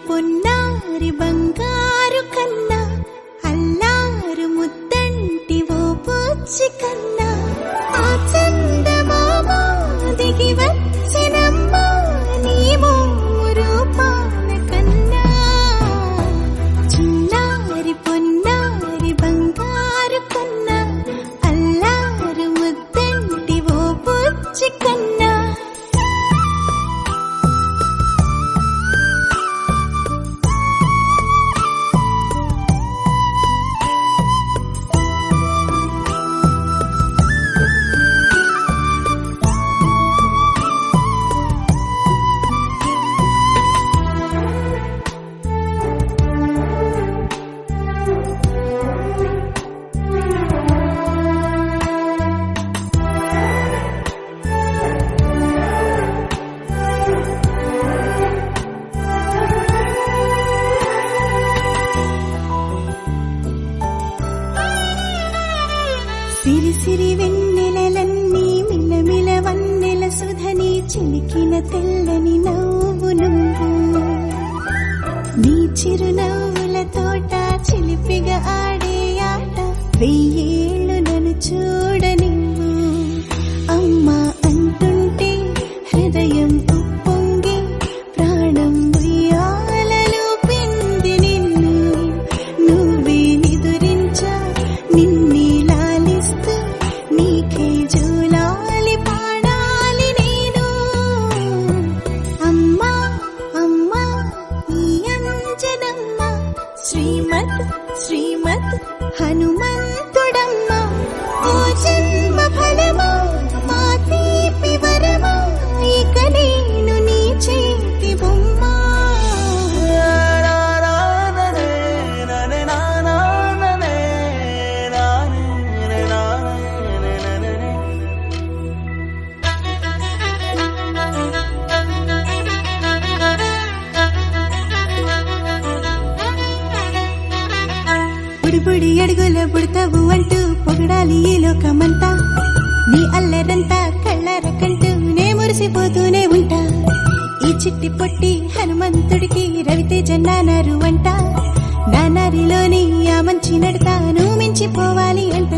పొన్నారి బంగారు కన్నా అల్లారు ముద్దంటి ఓ పూచి కన్నా ఆ చందమామ దిగి వచ్చినమ్మా నీ రూపాన కన్నా చిన్నారి పొన్నారి బంగారు కన్నా అల్లారు ముద్దంటి ఓ పూచి కన్నా సిరి సిరి వెన్నెలలన్నీ మిలమిల వన్నెల సుధని చిలికిన తెల్లని నవ్వు నువ్వు నీ చిరునవ్వుల తోట చిలిపిగా ఆడే ఆట వెయ్యేళ్ళు నన్ను చూడనివ్వు అమ్మా అంటుంటే హృదయం ఉప్పొంగి ప్రాణం ఉయ్యాలలో పిండి నిన్ను నువ్వే నిదురించా నిన్నే నీకే జూలాలి పాడాలి నేను అమ్మా అమ్మా ఈ అంజనమ్మ శ్రీమత్ శ్రీమత్ హనుమంతుడమ్మ ఓ జన్మ ఫలమా మా తీపి వరమా ఇక నేను నీ చేతి బొమ్మ బుడి అడుగుల బుడతావు అంటూ పొగడాలి ఈ లోకమంతా నీ అల్లరంతా కళ్ళరకంటూ నే మురిసిపోతూనే ఉంటా ఈ చిట్టి పొట్టి హనుమంతుడికి రవితేజ నానారు అంట నానారిలోని ఆ మంచి నడతా నువ్వు మించిపోవాలి అంట